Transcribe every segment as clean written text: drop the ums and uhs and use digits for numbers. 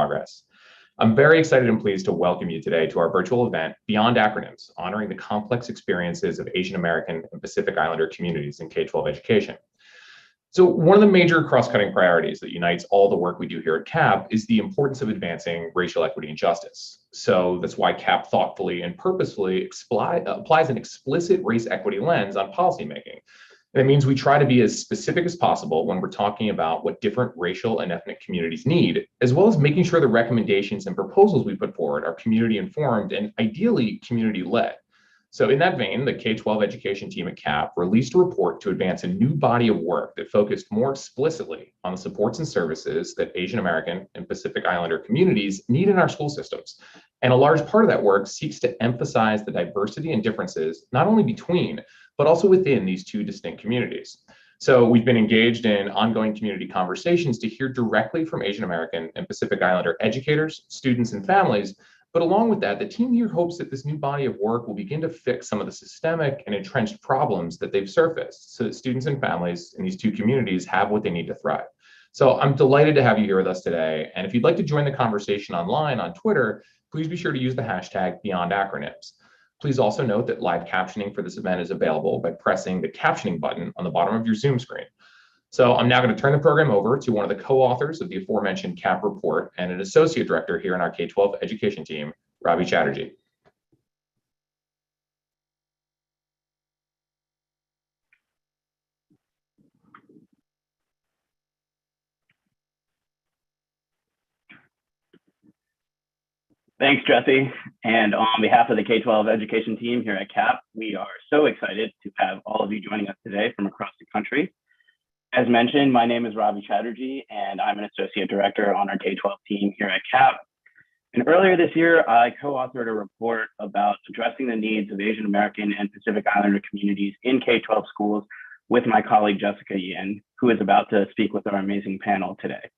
progress. I'm very excited and pleased to welcome you today to our virtual event, Beyond Acronyms, honoring the complex experiences of Asian American and Pacific Islander communities in K-12 education. So one of the major cross-cutting priorities that unites all the work we do here at CAP is the importance of advancing racial equity and justice. So that's why CAP thoughtfully and purposefully applies an explicit race equity lens on policymaking. That means we try to be as specific as possible when we're talking about what different racial and ethnic communities need, as well as making sure the recommendations and proposals we put forward are community informed and ideally community led. So in that vein, the K-12 education team at CAP released a report to advance a new body of work that focused more explicitly on the supports and services that Asian American and Pacific Islander communities need in our school systems. And a large part of that work seeks to emphasize the diversity and differences, not only between, but also within these two distinct communities. So we've been engaged in ongoing community conversations to hear directly from Asian American and Pacific Islander educators, students, and families. But along with that, the team here hopes that this new body of work will begin to fix some of the systemic and entrenched problems that they've surfaced so that students and families in these two communities have what they need to thrive. So I'm delighted to have you here with us today. And if you'd like to join the conversation online on Twitter, please be sure to use the hashtag #BeyondAcronyms. Please also note that live captioning for this event is available by pressing the captioning button on the bottom of your Zoom screen. So I'm now going to turn the program over to one of the co-authors of the aforementioned CAP report and an associate director here in our K-12 education team, Ravi Chatterjee. Thanks, Jesse. And on behalf of the K-12 education team here at CAP, we are so excited to have all of you joining us today from across the country. As mentioned, my name is Ravi Chatterjee, and I'm an associate director on our K-12 team here at CAP. And earlier this year, I co-authored a report about addressing the needs of Asian American and Pacific Islander communities in K-12 schools with my colleague, Jessica Yin, who is about to speak with our amazing panel today.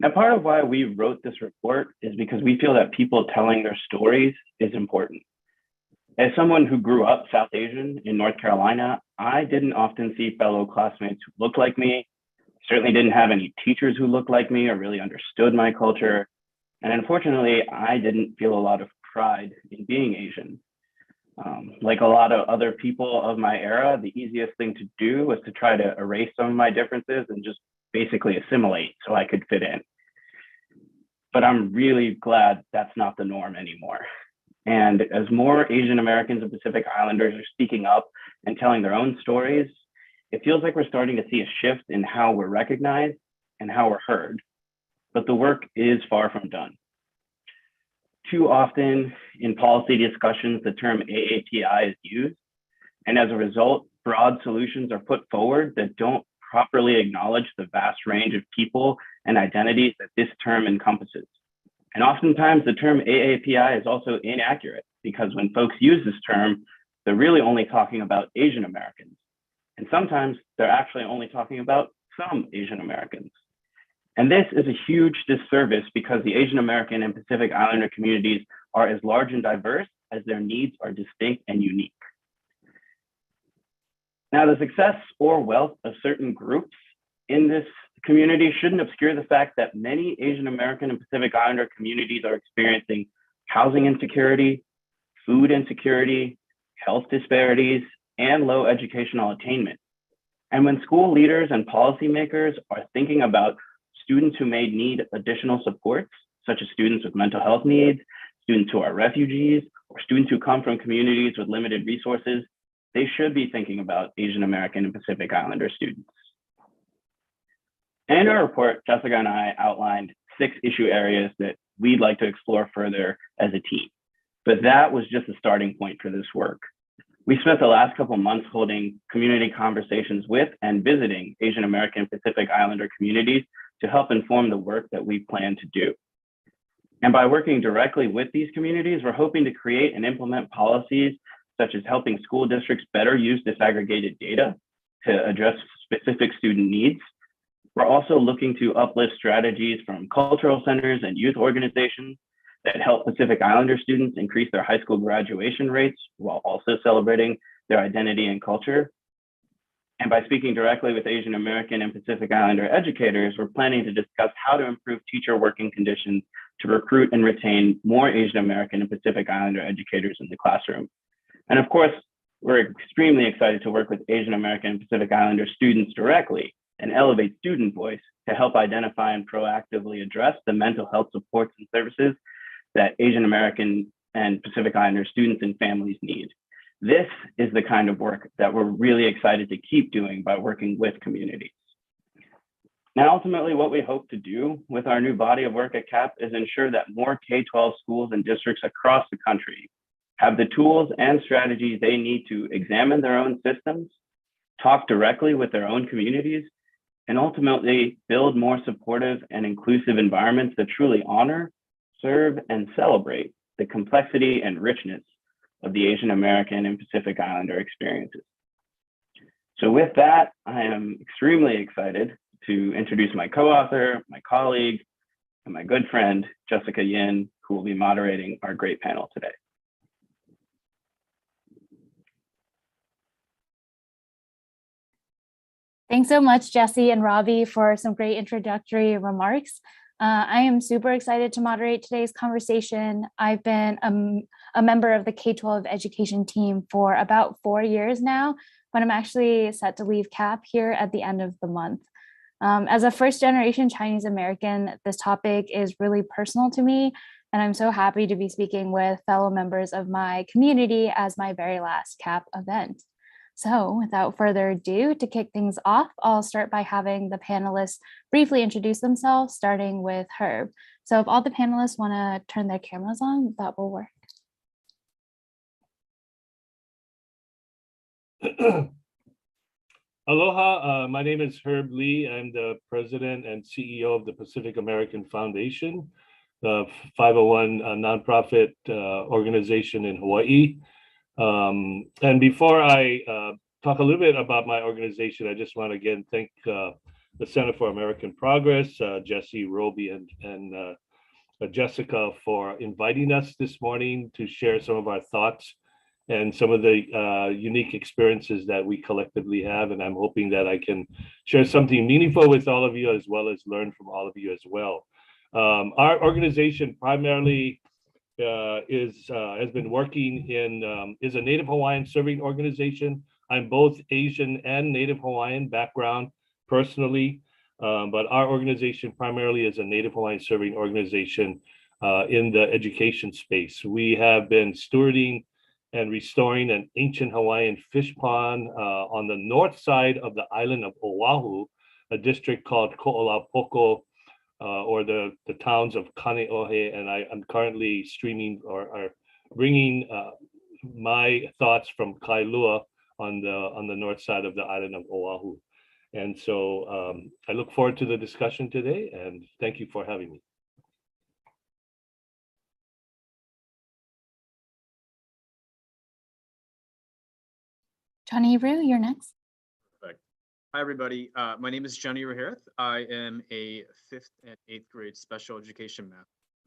Now, part of why we wrote this report is because we feel that people telling their stories is important. As someone who grew up South Asian in North Carolina, I didn't often see fellow classmates who looked like me, certainly didn't have any teachers who looked like me or really understood my culture. And unfortunately, I didn't feel a lot of pride in being Asian. Like a lot of other people of my era, the easiest thing to do was to try to erase some of my differences and just basically assimilate so I could fit in. But I'm really glad that's not the norm anymore. And as more Asian Americans and Pacific Islanders are speaking up and telling their own stories, it feels like we're starting to see a shift in how we're recognized and how we're heard. But the work is far from done. Too often in policy discussions, the term AAPI is used. And as a result, broad solutions are put forward that don't properly acknowledge the vast range of people and identities that this term encompasses. And oftentimes the term AAPI is also inaccurate because when folks use this term, they're really only talking about Asian Americans. And sometimes they're actually only talking about some Asian Americans. And this is a huge disservice because the Asian American and Pacific Islander communities are as large and diverse as their needs are distinct and unique. Now, the success or wealth of certain groups in this community shouldn't obscure the fact that many Asian American and Pacific Islander communities are experiencing housing insecurity, food insecurity, health disparities, and low educational attainment. And when school leaders and policymakers are thinking about students who may need additional supports, such as students with mental health needs, students who are refugees, or students who come from communities with limited resources, they should be thinking about Asian American and Pacific Islander students. In our report, Jessica and I outlined 6 issue areas that we'd like to explore further as a team. But that was just a starting point for this work. We spent the last couple of months holding community conversations with and visiting Asian American and Pacific Islander communities to help inform the work that we plan to do. And by working directly with these communities, we're hoping to create and implement policies such as helping school districts better use disaggregated data to address specific student needs. We're also looking to uplift strategies from cultural centers and youth organizations that help Pacific Islander students increase their high school graduation rates while also celebrating their identity and culture. And by speaking directly with Asian American and Pacific Islander educators, we're planning to discuss how to improve teacher working conditions to recruit and retain more Asian American and Pacific Islander educators in the classroom. And of course, we're extremely excited to work with Asian American and Pacific Islander students directly and elevate student voice to help identify and proactively address the mental health supports and services that Asian American and Pacific Islander students and families need. This is the kind of work that we're really excited to keep doing by working with communities. Now, ultimately, what we hope to do with our new body of work at CAP is ensure that more K-12 schools and districts across the country have the tools and strategies they need to examine their own systems, talk directly with their own communities, and ultimately build more supportive and inclusive environments that truly honor, serve, and celebrate the complexity and richness of the Asian American and Pacific Islander experiences. So with that, I am extremely excited to introduce my co-author, my colleague, and my good friend, Jessica Yin, who will be moderating our great panel today. Thanks so much, Jesse and Robbie, for some great introductory remarks. I am super excited to moderate today's conversation. I've been a member of the K-12 education team for about 4 years now, but I'm actually set to leave CAP here at the end of the month. As a first-generation Chinese American, this topic is really personal to me, and I'm so happy to be speaking with fellow members of my community as my very last CAP event. So without further ado, to kick things off, I'll start by having the panelists briefly introduce themselves, starting with Herb. So if all the panelists want to turn their cameras on, that will work. Aloha, my name is Herb Lee. I'm the president and CEO of the Pacific American Foundation, the 501 nonprofit organization in Hawaii. And before I talk a little bit about my organization, I just want to again thank the Center for American Progress, Jesse, Roby, and Jessica for inviting us this morning to share some of our thoughts and some of the unique experiences that we collectively have. And I'm hoping that I can share something meaningful with all of you, as well as learn from all of you as well. Our organization primarily has been working in, is a Native Hawaiian serving organization. I'm both Asian and Native Hawaiian background personally, but our organization primarily is a Native Hawaiian serving organization in the education space. We have been stewarding and restoring an ancient Hawaiian fish pond on the north side of the island of Oahu, a district called Ko'olapoko, or the towns of Kaneohe, and I'm currently streaming or bringing my thoughts from Kailua on the north side of the island of Oahu. And so I look forward to the discussion today, and thank you for having me. Johnny Rue, you're next. Perfect. Hi, everybody. My name is Johnny Rahirith. I am a 5th and 8th grade special education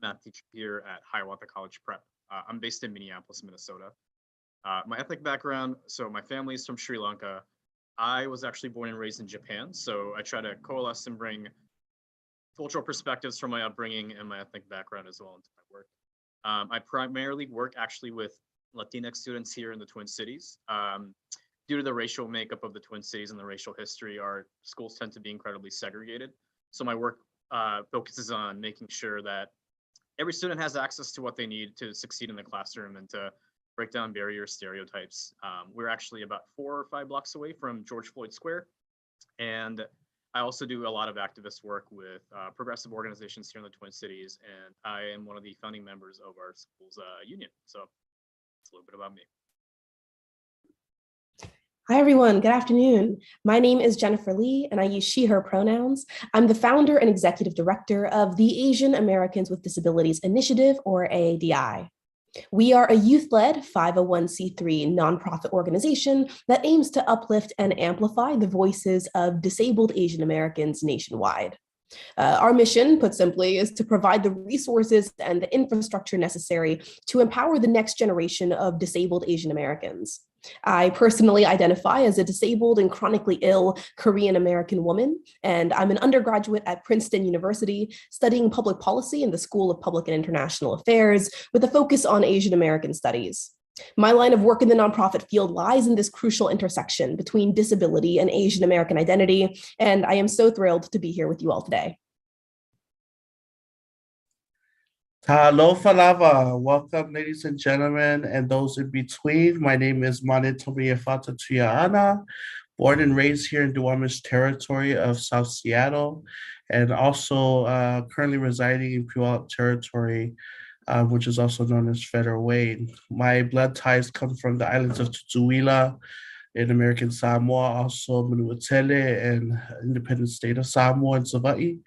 math teacher here at Hiawatha College Prep. I'm based in Minneapolis, Minnesota. My ethnic background, so my family is from Sri Lanka. I was actually born and raised in Japan, so I try to coalesce and bring cultural perspectives from my upbringing and my ethnic background as well into my work. I primarily work actually with Latinx students here in the Twin Cities. Due to the racial makeup of the Twin Cities and the racial history, our schools tend to be incredibly segregated. So my work focuses on making sure that every student has access to what they need to succeed in the classroom and to break down barrier stereotypes. We're actually about 4 or 5 blocks away from George Floyd Square. And I also do a lot of activist work with progressive organizations here in the Twin Cities. And I am one of the founding members of our school's union. So that's a little bit about me. Hi, everyone. Good afternoon. My name is Jennifer Lee, and I use she, her pronouns. I'm the founder and executive director of the Asian Americans with Disabilities Initiative, or AADI. We are a youth-led 501c3 nonprofit organization that aims to uplift and amplify the voices of disabled Asian Americans nationwide. Our mission, put simply, is to provide the resources and the infrastructure necessary to empower the next generation of disabled Asian Americans. I personally identify as a disabled and chronically ill Korean American woman, and I'm an undergraduate at Princeton University studying public policy in the School of Public and International Affairs with a focus on Asian American studies. My line of work in the nonprofit field lies in this crucial intersection between disability and Asian American identity, and I am so thrilled to be here with you all today. Hello, Falava. Welcome, ladies and gentlemen, and those in between. My name is Manito Fata Tuyana, born and raised here in Duwamish territory of South Seattle, and also currently residing in Puyallup territory, which is also known as Federal Wayne. My blood ties come from the islands of Tutuila in American Samoa, also Manuatele and independent state of Samoa and Savaii.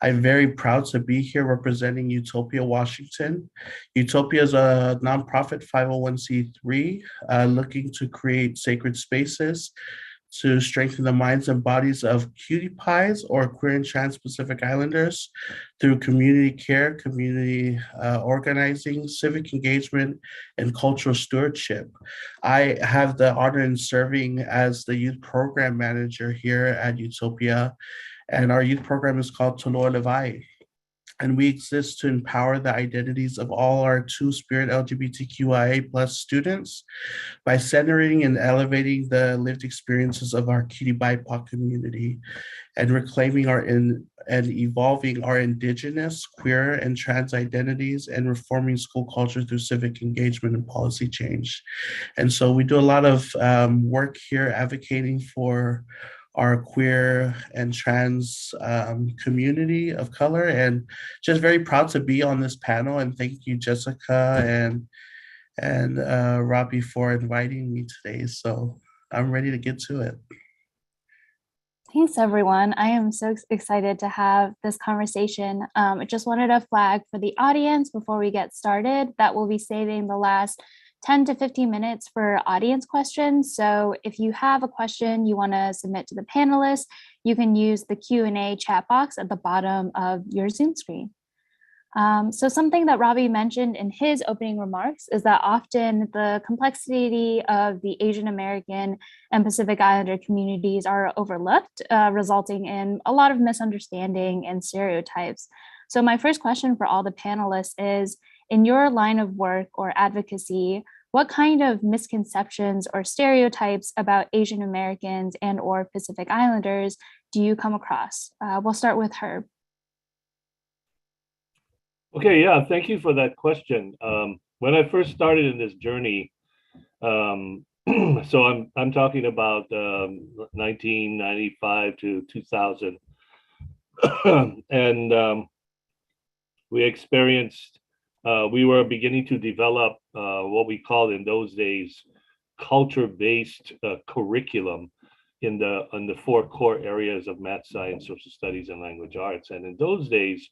I'm very proud to be here representing Utopia Washington. Utopia is a nonprofit 501c3 looking to create sacred spaces to strengthen the minds and bodies of cutie pies or queer and trans Pacific Islanders through community care, community organizing, civic engagement, and cultural stewardship. I have the honor in serving as the youth program manager here at Utopia, and our youth program is called Toloa Levai. And we exist to empower the identities of all our Two-Spirit LGBTQIA plus students by centering and elevating the lived experiences of our Cutie BIPOC community and reclaiming and evolving our indigenous, queer, and trans identities and reforming school culture through civic engagement and policy change. And so we do a lot of work here advocating for our queer and trans community of color, and just very proud to be on this panel. And thank you, Jessica and Robbie, for inviting me today. So I'm ready to get to it. Thanks, everyone. I am so excited to have this conversation. I just wanted to flag for the audience before we get started that we'll be saving the last 10 to 15 minutes for audience questions. So if you have a question you want to submit to the panelists, you can use the Q&A chat box at the bottom of your Zoom screen. So something that Robbie mentioned in his opening remarks is that often the complexity of the Asian American and Pacific Islander communities are overlooked, resulting in a lot of misunderstanding and stereotypes. So my first question for all the panelists is, in your line of work or advocacy, what kind of misconceptions or stereotypes about Asian Americans and or Pacific Islanders do you come across? We'll start with Herb. Okay, yeah, thank you for that question. When I first started in this journey, so I'm talking about 1995 to 2000, and we experienced. We were beginning to develop what we called in those days culture-based curriculum in the four core areas of math, science, social studies, and language arts. And in those days,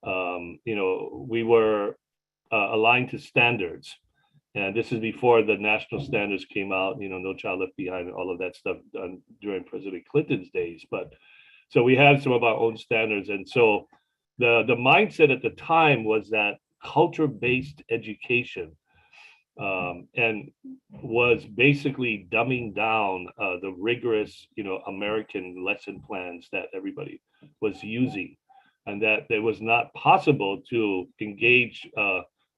we were aligned to standards. And this is before the national standards came out, No Child Left Behind and all of that stuff done during President Clinton's days. But so we had some of our own standards. And so the mindset at the time was that culture-based education and was basically dumbing down the rigorous, American lesson plans that everybody was using, and that it was not possible to engage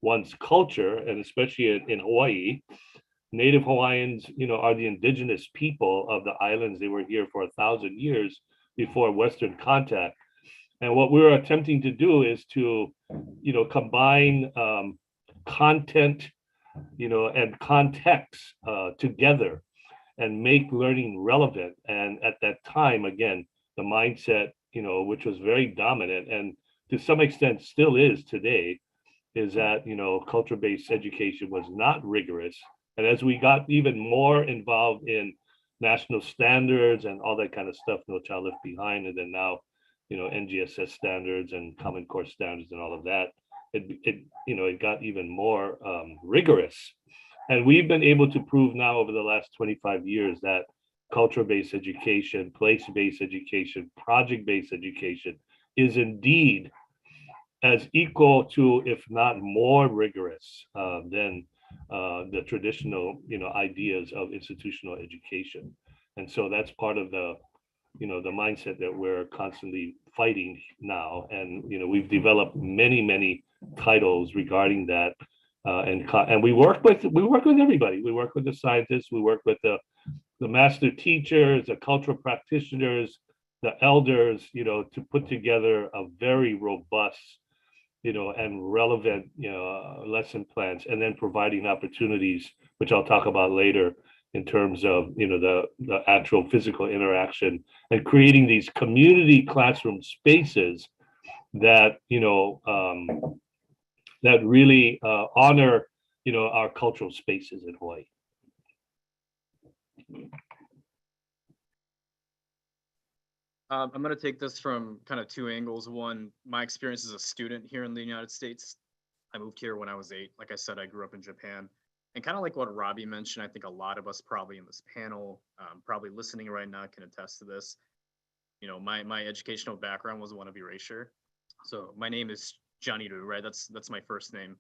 one's culture, and especially in Hawaii. Native Hawaiians, are the indigenous people of the islands. They were here for 1,000 years before Western contact. And what we're attempting to do is to, combine content, and context together and make learning relevant. And at that time, again, the mindset, which was very dominant and to some extent still is today, is that, culture-based education was not rigorous. And as we got even more involved in national standards and all that kind of stuff, No Child Left Behind, and then now, NGSS standards and Common Core standards and all of that, it got even more rigorous. And we've been able to prove now over the last 25 years that culture-based education, place-based education, project-based education is indeed as equal to, if not more rigorous than the traditional, ideas of institutional education. And so that's part of the mindset that we're constantly fighting now. And, we've developed many titles regarding that. And we work with everybody. We work with the scientists, we work with the master teachers, the cultural practitioners, the elders, to put together a very robust, and relevant, lesson plans, and then providing opportunities, which I'll talk about later, in terms of, the actual physical interaction and creating these community classroom spaces that, that really honor, our cultural spaces in Hawaii. I'm going to take this from kind of two angles. One, my experience as a student here in the United States. I moved here when I was 8. Like I said, I grew up in Japan. And kind of like what Robbie mentioned, I think a lot of us probably in this panel, probably listening right now, can attest to this. My educational background was one of erasure. So my name is Johnny Ru, right? That's my first name.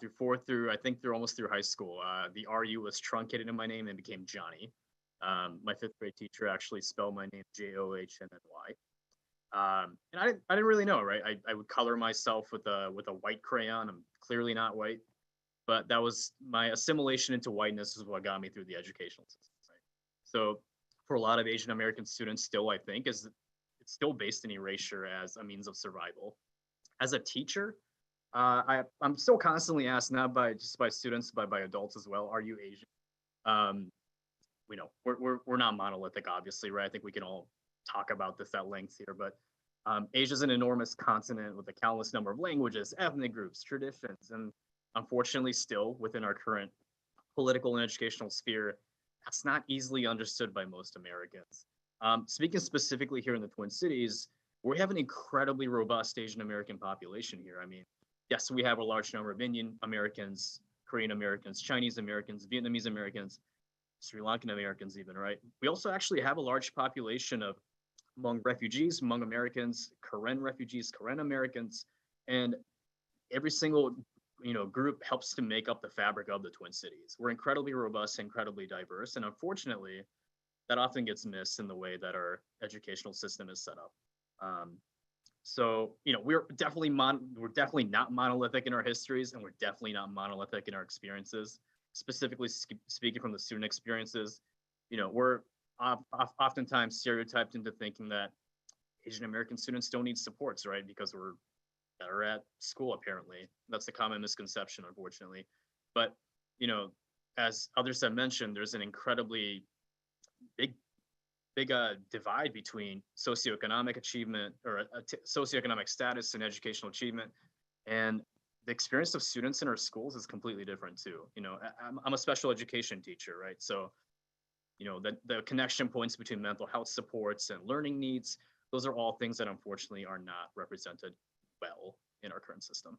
Through almost through high school, the RU was truncated in my name and became Johnny. My 5th grade teacher actually spelled my name Johnnny. And I didn't really know, right? I would color myself with a white crayon. I'm clearly not white, but that was my assimilation into whiteness is what got me through the educational system. Right? So for a lot of Asian American students, still I think it's still based in erasure as a means of survival. As a teacher, I'm still constantly asked, not just by students, but by adults as well, are you Asian? We're not monolithic, obviously, right? I think we can all talk about this at length here, but Asia is an enormous continent with a countless number of languages, ethnic groups, traditions, and unfortunately still within our current political and educational sphere, that's not easily understood by most Americans. Speaking specifically here in the Twin Cities, we have an incredibly robust Asian American population here. I mean, yes, we have a large number of Indian Americans, Korean Americans, Chinese Americans, Vietnamese Americans, Sri Lankan Americans even, right? We also actually have a large population of Hmong refugees, Hmong Americans, Karen refugees, Karen Americans, and every single group helps to make up the fabric of the Twin Cities. We're incredibly robust, incredibly diverse, and unfortunately, that often gets missed in the way that our educational system is set up. So we're definitely not monolithic in our histories, and we're definitely not monolithic in our experiences. Specifically speaking from the student experiences, we're oftentimes stereotyped into thinking that Asian American students don't need supports, right? Because we're better at school, apparently. That's the common misconception, unfortunately. But, as others have mentioned, there's an incredibly big divide between socioeconomic achievement or socioeconomic status and educational achievement. And the experience of students in our schools is completely different too. I'm a special education teacher, right? So, the connection points between mental health supports and learning needs, those are all things that unfortunately are not represented well in our current system.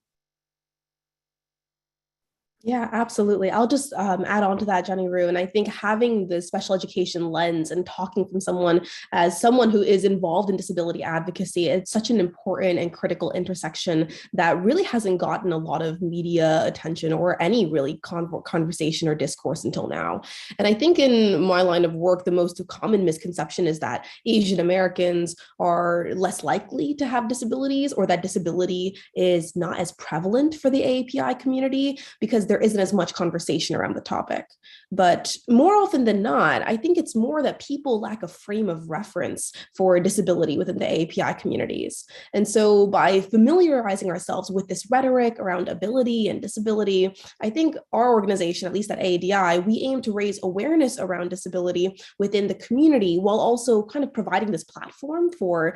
Yeah, absolutely. I'll just add on to that, Johnny Ru. And I think having the special education lens and talking from someone who is involved in disability advocacy, it's such an important and critical intersection that really hasn't gotten a lot of media attention or any really conversation or discourse until now. And I think in my line of work, the most common misconception is that Asian Americans are less likely to have disabilities, or that disability is not as prevalent for the AAPI community because there isn't as much conversation around the topic. But more often than not, I think it's more that people lack a frame of reference for disability within the API communities. And so by familiarizing ourselves with this rhetoric around ability and disability, I think our organization, at least at AADI, we aim to raise awareness around disability within the community while also kind of providing this platform for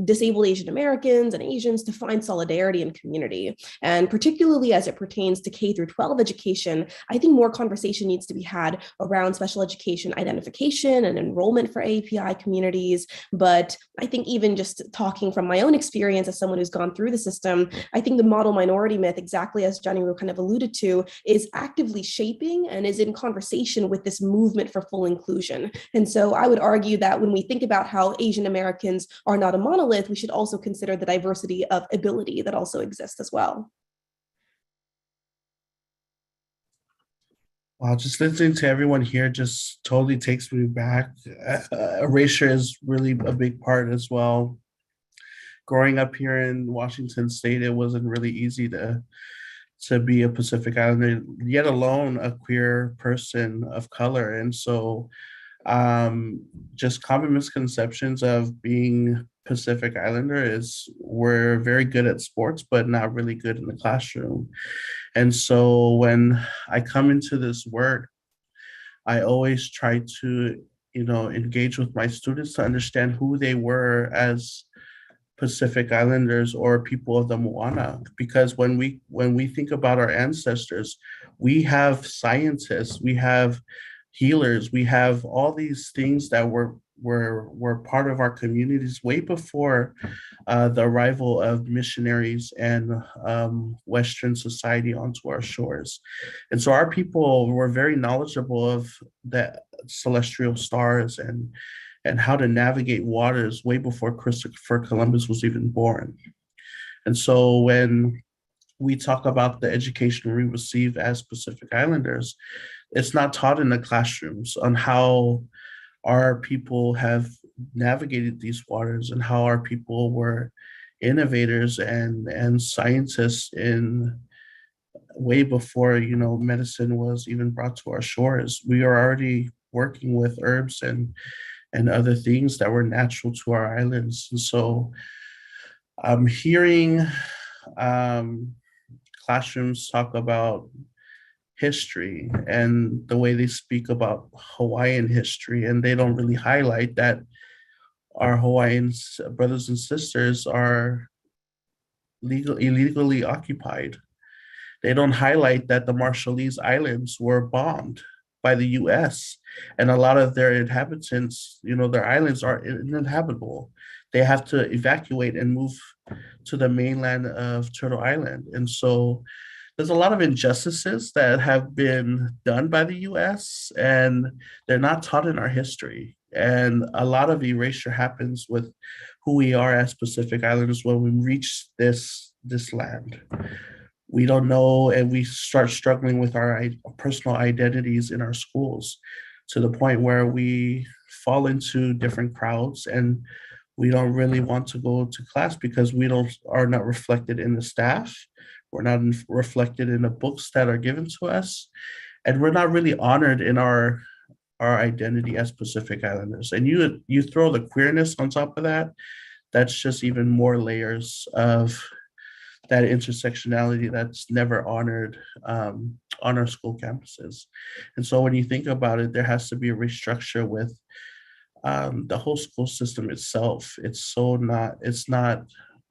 disabled Asian Americans and Asians to find solidarity in community. And particularly as it pertains to K-12 education, I think more conversation needs to be had around special education identification and enrollment for API communities. But I think even just talking from my own experience as someone who's gone through the system, I think the model minority myth, exactly as Johnny Ru kind of alluded to, is actively shaping and is in conversation with this movement for full inclusion. And so I would argue that when we think about how Asian Americans are not a monolith, we should also consider the diversity of ability that also exists as well. Wow, just listening to everyone here just totally takes me back. Erasure is really a big part as well. Growing up here in Washington State, it wasn't really easy to be a Pacific Islander, yet alone a queer person of color. And so just common misconceptions of being Pacific Islander is we're very good at sports, but not really good in the classroom. And so when I come into this work, I always try to, engage with my students to understand who they were as Pacific Islanders or people of the Moana, because when we think about our ancestors, we have scientists, we have healers, we have all these things that were part of our communities way before the arrival of missionaries and Western society onto our shores. And so our people were very knowledgeable of the celestial stars and how to navigate waters way before Christopher Columbus was even born. And so when we talk about the education we receive as Pacific Islanders, it's not taught in the classrooms on how our people have navigated these waters and how our people were innovators and scientists in way before medicine was even brought to our shores. We are already working with herbs and other things that were natural to our islands. And so I'm hearing classrooms talk about history and the way they speak about Hawaiian history, and they don't really highlight that our Hawaiian brothers and sisters are illegally occupied. They don't highlight that the Marshallese Islands were bombed by the US, and a lot of their inhabitants, their islands are uninhabitable. They have to evacuate and move to the mainland of Turtle Island. And so there's a lot of injustices that have been done by the US, and they're not taught in our history. And a lot of erasure happens with who we are as Pacific Islanders when we reach this land. We don't know, and we start struggling with our personal identities in our schools to the point where we fall into different crowds and we don't really want to go to class because we are not reflected in the staff. We're not reflected in the books that are given to us, and we're not really honored in our identity as Pacific Islanders. And you throw the queerness on top of that, that's just even more layers of that intersectionality that's never honored on our school campuses. And so when you think about it, there has to be a restructure with the whole school system itself. It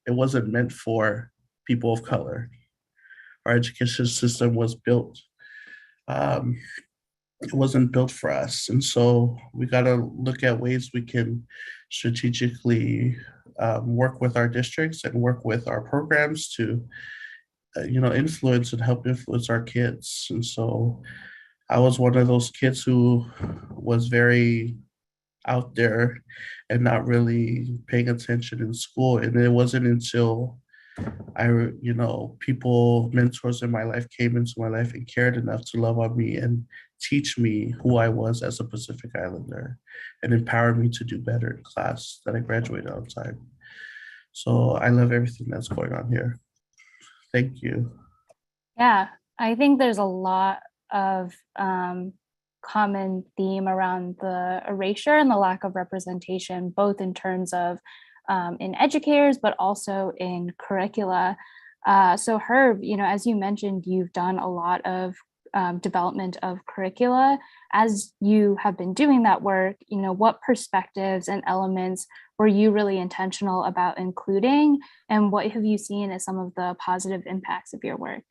wasn't meant for people of color. Our education system was built, it wasn't built for us. And so we got to look at ways we can strategically work with our districts and work with our programs to, influence and help influence our kids. And so I was one of those kids who was very out there and not really paying attention in school. And it wasn't until people, mentors in my life came into my life and cared enough to love on me and teach me who I was as a Pacific Islander and empower me to do better in class that I graduated on time. So I love everything that's going on here. Thank you. Yeah, I think there's a lot of common theme around the erasure and the lack of representation, both in terms of in educators, but also in curricula. So Herb, as you mentioned, you've done a lot of development of curricula. As you have been doing that work, what perspectives and elements were you really intentional about including, and what have you seen as some of the positive impacts of your work?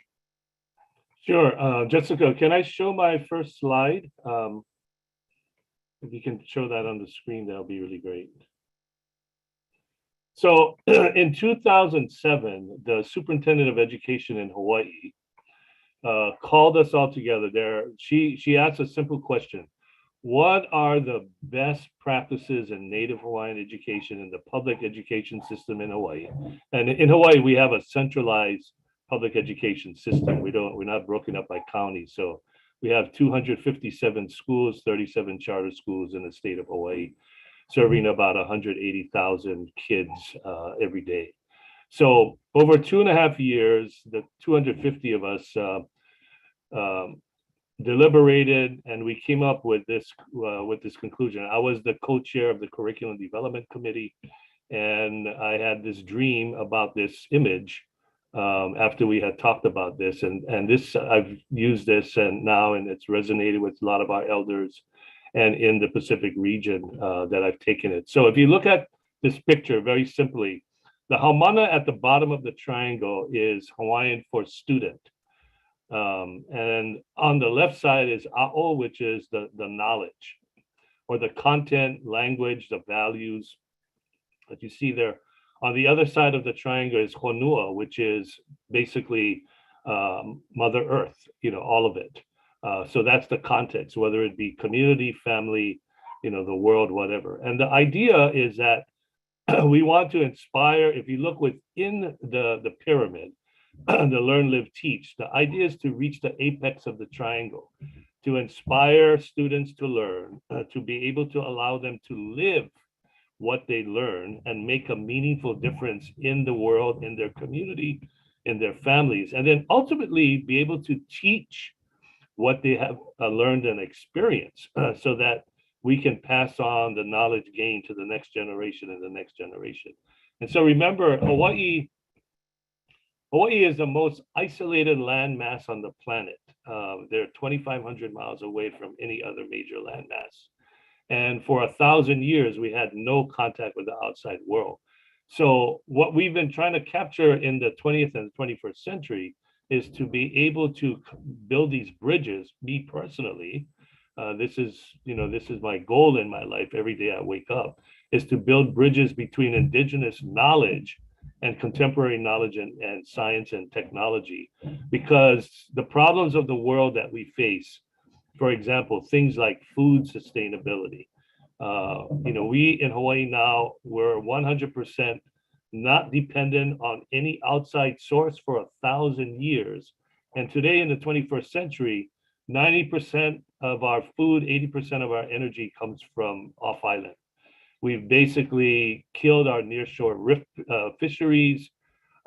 Sure. Jessica, can I show my first slide? If you can show that on the screen, that'll be really great. So in 2007, the superintendent of education in Hawaii called us all together there. She asked a simple question. What are the best practices in Native Hawaiian education in the public education system in Hawaii? And in Hawaii, we have a centralized public education system. We're not broken up by county. So We have 257 schools, 37 charter schools in the state of Hawaii, serving about 180,000 kids every day. So over 2.5 years, the 250 of us deliberated, and we came up with this conclusion. I was the co-chair of the Curriculum Development Committee, and I had this dream about this image after we had talked about this, and this I've used this and it's resonated with a lot of our elders, and in the Pacific region that I've taken it. So if you look at this picture very simply, the haumana at the bottom of the triangle is Hawaiian for student. And on the left side is a'o, which is the knowledge or the content, language, the values that you see there. On the other side of the triangle is honua, which is basically Mother Earth, all of it. So that's the context, whether it be community, family, the world, whatever. And the idea is that we want to inspire, if you look within the pyramid, the learn, live, teach, the idea is to reach the apex of the triangle, to inspire students to learn, to be able to allow them to live what they learn and make a meaningful difference in the world, in their community, in their families, and then ultimately be able to teach what they have learned and experienced so that we can pass on the knowledge gained to the next generation and the next generation. And so remember, Hawaii is the most isolated landmass on the planet. They're 2,500 miles away from any other major landmass. And for 1,000 years, we had no contact with the outside world. So what we've been trying to capture in the 20th and 21st century is to be able to build these bridges. Me personally, this is my goal in my life. Every day I wake up is to build bridges between indigenous knowledge and contemporary knowledge and science and technology, because the problems of the world that we face, for example, things like food sustainability. We in Hawaii now, we're 100% not dependent on any outside source for 1,000 years. And today in the 21st century, 90% of our food, 80% of our energy comes from off island. We've basically killed our nearshore fisheries.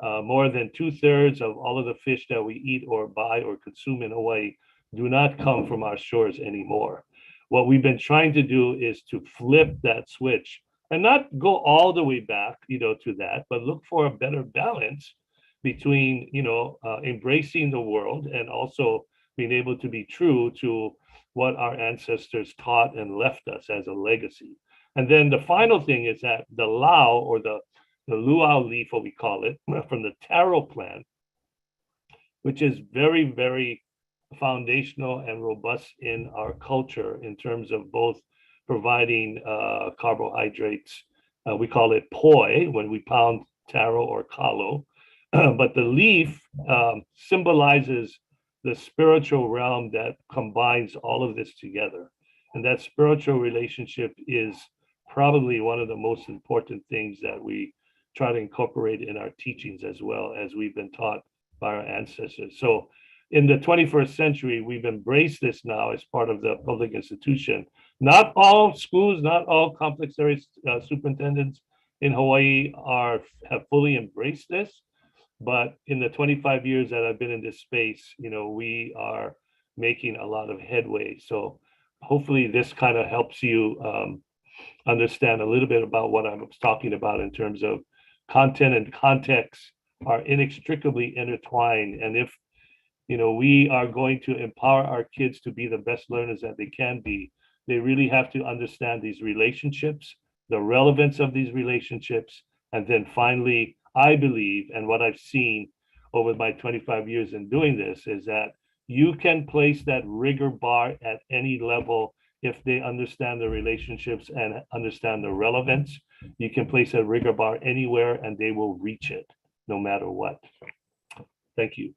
More than 2/3 of all of the fish that we eat or buy or consume in Hawaii do not come from our shores anymore. What we've been trying to do is to flip that switch and not go all the way back, to that, but look for a better balance between, embracing the world and also being able to be true to what our ancestors taught and left us as a legacy. And then the final thing is that the lau, or the luau leaf, what we call it, from the taro plant, which is very, very foundational and robust in our culture in terms of both providing carbohydrates. We call it poi when we pound taro or kalo, but the leaf symbolizes the spiritual realm that combines all of this together. And that spiritual relationship is probably one of the most important things that we try to incorporate in our teachings, as well as we've been taught by our ancestors. So in the 21st century, we've embraced this now as part of the public institution. Not all schools, not all complex area superintendents in Hawaii have fully embraced this, but in the 25 years that I've been in this space, we are making a lot of headway. So hopefully this kind of helps you understand a little bit about what I was talking about in terms of content and context are inextricably intertwined. And if we are going to empower our kids to be the best learners that they can be, they really have to understand these relationships, the relevance of these relationships. And then finally, I believe, and what I've seen over my 25 years in doing this, is that you can place that rigor bar at any level. If they understand the relationships and understand the relevance, you can place a rigor bar anywhere and they will reach it no matter what. Thank you.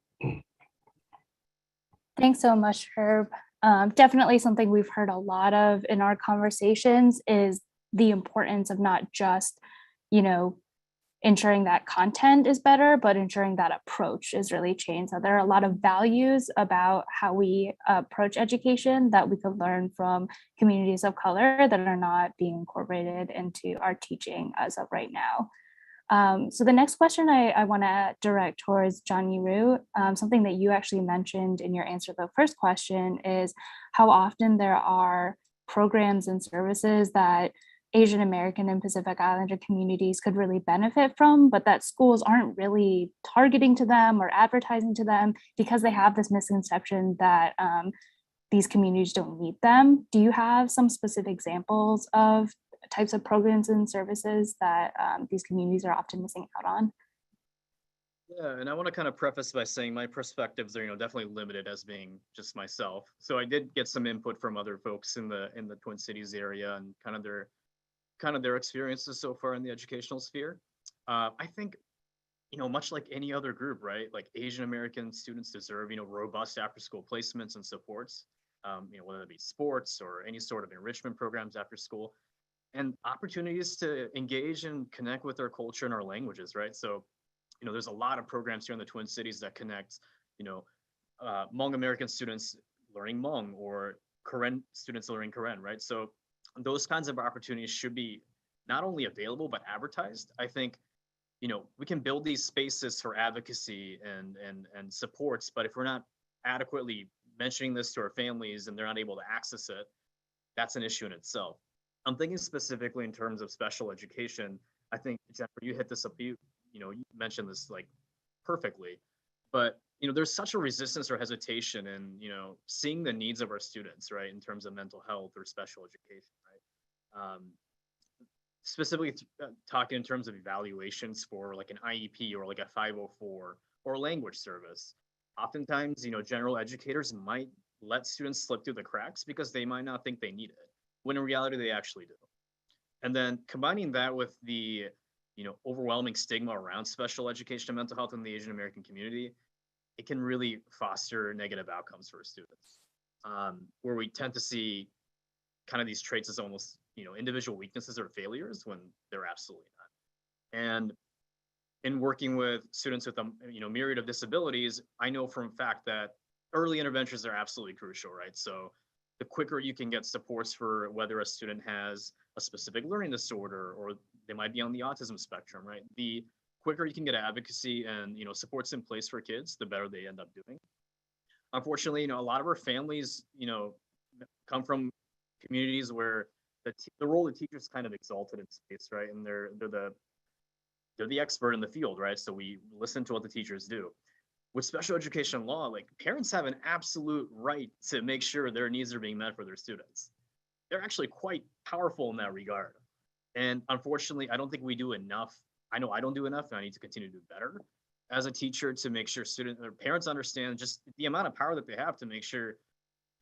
Thanks so much, Herb. Definitely something we've heard a lot of in our conversations is the importance of not just, ensuring that content is better, but ensuring that approach is really changed. So there are a lot of values about how we approach education that we could learn from communities of color that are not being incorporated into our teaching as of right now. So the next question I want to direct towards John Yiru, something that you actually mentioned in your answer to the first question is how often there are programs and services that Asian American and Pacific Islander communities could really benefit from, but that schools aren't really targeting to them or advertising to them because they have this misconception that these communities don't need them. Do you have some specific examples of types of programs and services that these communities are often missing out on? Yeah, and I want to kind of preface by saying my perspectives are, definitely limited as being just myself. So I did get some input from other folks in the Twin Cities area and kind of their experiences so far in the educational sphere. I think, much like any other group, right? Like Asian American students deserve, robust after school placements and supports, whether it be sports or any sort of enrichment programs after school, and opportunities to engage and connect with our culture and our languages, right? So, there's a lot of programs here in the Twin Cities that connect, Hmong American students learning Hmong or Karen students learning Karen, right? So those kinds of opportunities should be not only available, but advertised. I think, we can build these spaces for advocacy and supports, but if we're not adequately mentioning this to our families and they're not able to access it, that's an issue in itself. I'm thinking specifically in terms of special education. I think, Jennifer, you hit this up, you mentioned this like perfectly, but there's such a resistance or hesitation in seeing the needs of our students, right, in terms of mental health or special education, right? Specifically talking in terms of evaluations for like an IEP or like a 504 or language service. Oftentimes, general educators might let students slip through the cracks because they might not think they need it, when in reality they actually do. And then combining that with the overwhelming stigma around special education and mental health in the Asian American community, it can really foster negative outcomes for students, where we tend to see kind of these traits as almost individual weaknesses or failures when they're absolutely not. And in working with students with a myriad of disabilities, I know from fact that early interventions are absolutely crucial, right? So the quicker you can get supports for whether a student has a specific learning disorder or they might be on the autism spectrum, right? The quicker you can get advocacy and supports in place for kids, the better they end up doing. Unfortunately, a lot of our families, come from communities where the role of teachers kind of exalted in space, right? And they're the expert in the field, right? So we listen to what the teachers do. With special education law, like parents have an absolute right to make sure their needs are being met for their students. They're actually quite powerful in that regard. And unfortunately, I don't think we do enough. I know I don't do enough and I need to continue to do better as a teacher to make sure students or parents understand just the amount of power that they have to make sure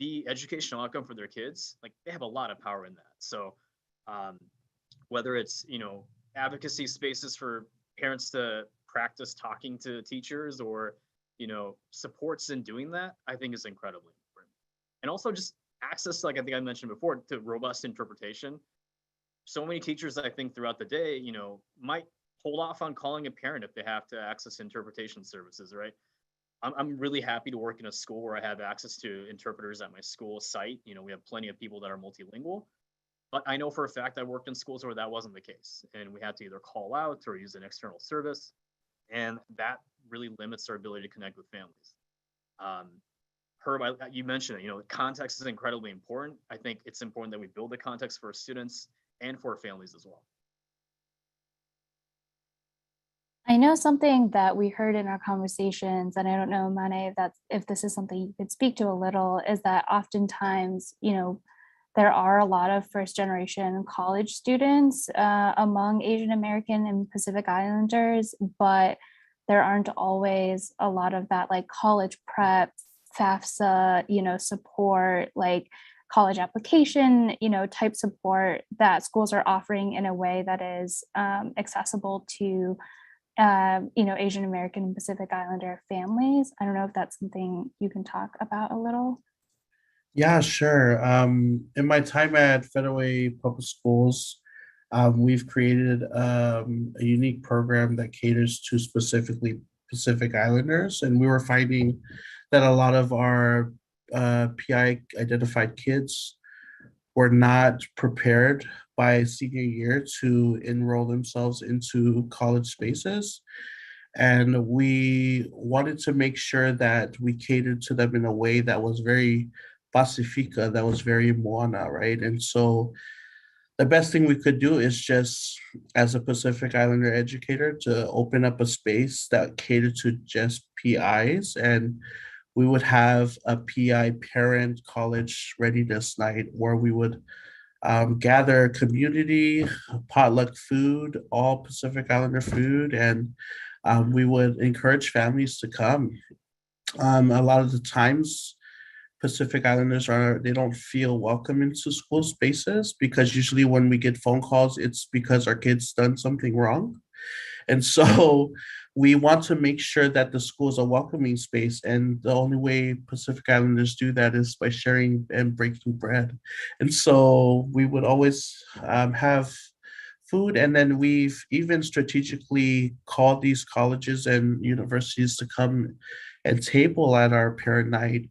the educational outcome for their kids, like they have a lot of power in that. So whether it's, advocacy spaces for parents to practice talking to teachers or, supports in doing that, I think is incredibly important. And also just access, like I think I mentioned before, to robust interpretation. So many teachers, I think throughout the day, might hold off on calling a parent if they have to access interpretation services, right? I'm really happy to work in a school where I have access to interpreters at my school site. We have plenty of people that are multilingual, but I know for a fact I worked in schools where that wasn't the case. And we had to either call out or use an external service. And that really limits our ability to connect with families. Herb, you mentioned it, context is incredibly important. I think it's important that we build the context for our students and for our families as well. I know something that we heard in our conversations, and I don't know, Mane, if this is something you could speak to a little, is that oftentimes, there are a lot of first generation college students among Asian American and Pacific Islanders, but there aren't always a lot of that like college prep, FAFSA, support, like college application, type support that schools are offering in a way that is accessible to Asian American and Pacific Islander families. I don't know if that's something you can talk about a little. Yeah, sure. In my time at Federal Public Schools, we've created a unique program that caters to specifically Pacific Islanders, and we were finding that a lot of our PI identified kids were not prepared by senior year to enroll themselves into college spaces. And we wanted to make sure that we catered to them in a way that was very pacifica, that was very moana, right? And so the best thing we could do is just, as a Pacific Islander educator, to open up a space that catered to just PIs. And we would have a PI parent college readiness night where we would gather community, potluck food, all Pacific Islander food, and we would encourage families to come. A lot of the times, Pacific Islanders they don't feel welcome into school spaces because usually when we get phone calls, it's because our kid's done something wrong. And so we want to make sure that the school is a welcoming space. And the only way Pacific Islanders do that is by sharing and breaking bread. And so we would always have food. And then we've even strategically called these colleges and universities to come and table at our parent night,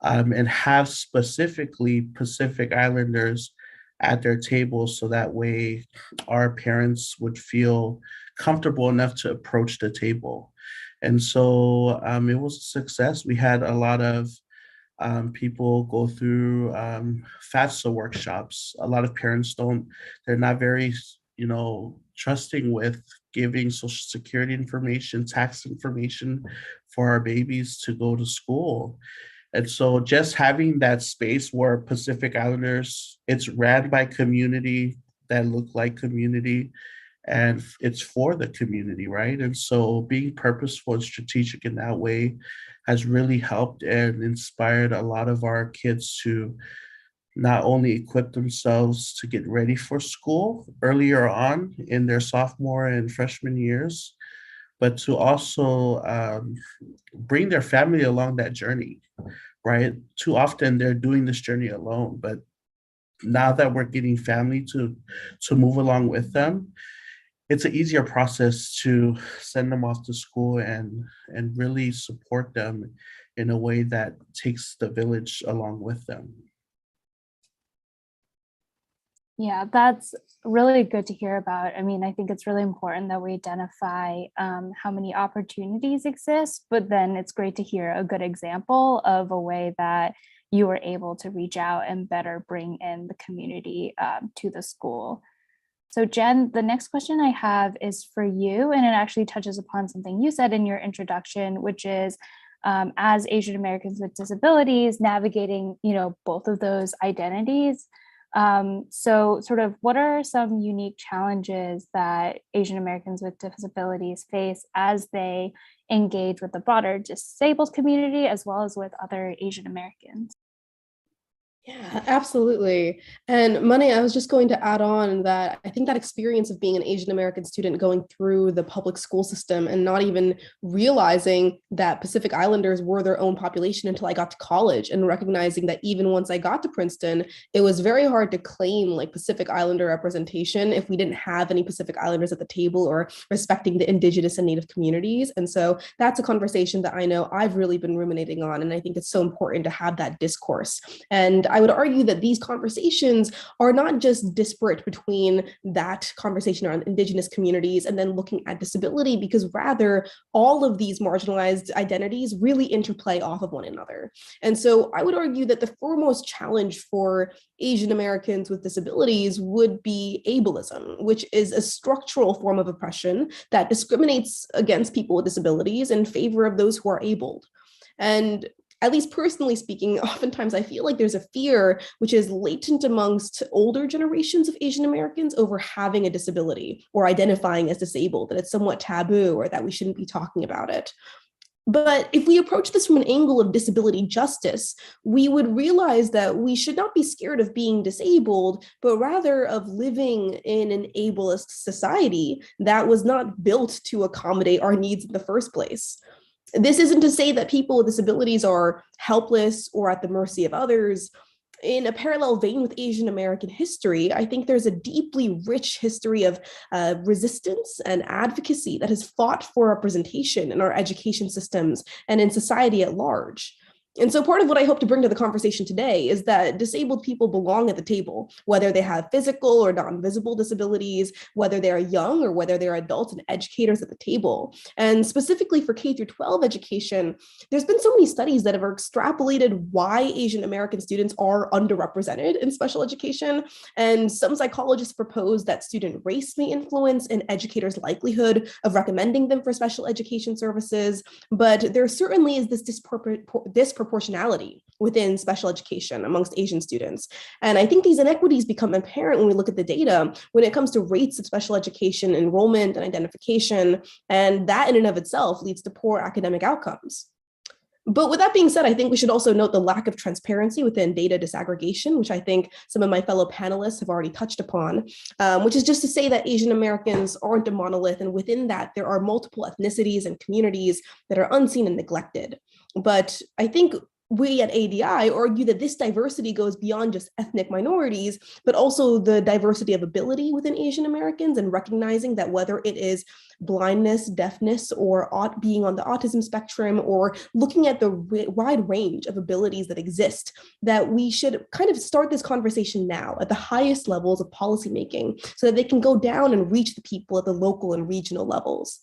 and have specifically Pacific Islanders at their tables so that way our parents would feel comfortable enough to approach the table. And so it was a success. We had a lot of people go through FAFSA workshops. A lot of parents they're not very, trusting with giving social security information, tax information for our babies to go to school. And so just having that space where Pacific Islanders, it's ran by community that look like community, and it's for the community, right? And so being purposeful and strategic in that way has really helped and inspired a lot of our kids to not only equip themselves to get ready for school earlier on in their sophomore and freshman years, but to also bring their family along that journey, right? Too often they're doing this journey alone, but now that we're getting family to move along with them, it's an easier process to send them off to school and really support them in a way that takes the village along with them. Yeah, that's really good to hear about. I mean, I think it's really important that we identify how many opportunities exist, but then it's great to hear a good example of a way that you were able to reach out and better bring in the community to the school. So Jen, the next question I have is for you, and it actually touches upon something you said in your introduction, which is as Asian Americans with disabilities, navigating, both of those identities. So sort of what are some unique challenges that Asian Americans with disabilities face as they engage with the broader disabled community as well as with other Asian Americans? Yeah, absolutely. And Money, I was just going to add on that I think that experience of being an Asian American student going through the public school system and not even realizing that Pacific Islanders were their own population until I got to college, and recognizing that even once I got to Princeton, it was very hard to claim like Pacific Islander representation if we didn't have any Pacific Islanders at the table or respecting the Indigenous and Native communities. And so that's a conversation that I know I've really been ruminating on. And I think it's so important to have that discourse. And I would argue that these conversations are not just disparate between that conversation around Indigenous communities and then looking at disability, because rather all of these marginalized identities really interplay off of one another. And so I would argue that the foremost challenge for Asian Americans with disabilities would be ableism, which is a structural form of oppression that discriminates against people with disabilities in favor of those who are abled. And at least personally speaking, oftentimes I feel like there's a fear which is latent amongst older generations of Asian Americans over having a disability or identifying as disabled, that it's somewhat taboo or that we shouldn't be talking about it. But if we approach this from an angle of disability justice, we would realize that we should not be scared of being disabled, but rather of living in an ableist society that was not built to accommodate our needs in the first place. This isn't to say that people with disabilities are helpless or at the mercy of others. in a parallel vein with Asian American history, I think there's a deeply rich history of resistance and advocacy that has fought for representation in our education systems and in society at large. And so part of what I hope to bring to the conversation today is that disabled people belong at the table, whether they have physical or non-visible disabilities, whether they're young or whether they're adults and educators at the table. And specifically for K through 12 education, there's been so many studies that have extrapolated why Asian American students are underrepresented in special education. And some psychologists propose that student race may influence an educator's likelihood of recommending them for special education services. But there certainly is this disproportionality within special education amongst Asian students. And I think these inequities become apparent when we look at the data when it comes to rates of special education enrollment and identification. And that in and of itself leads to poor academic outcomes. But with that being said, I think we should also note the lack of transparency within data disaggregation, which I think some of my fellow panelists have already touched upon, which is just to say that Asian Americans aren't a monolith. And within that, there are multiple ethnicities and communities that are unseen and neglected. But I think we at ADI argue that this diversity goes beyond just ethnic minorities, but also the diversity of ability within Asian Americans, and recognizing that whether it is blindness, deafness, or being on the autism spectrum, or looking at the wide range of abilities that exist, that we should kind of start this conversation now at the highest levels of policymaking so that they can go down and reach the people at the local and regional levels.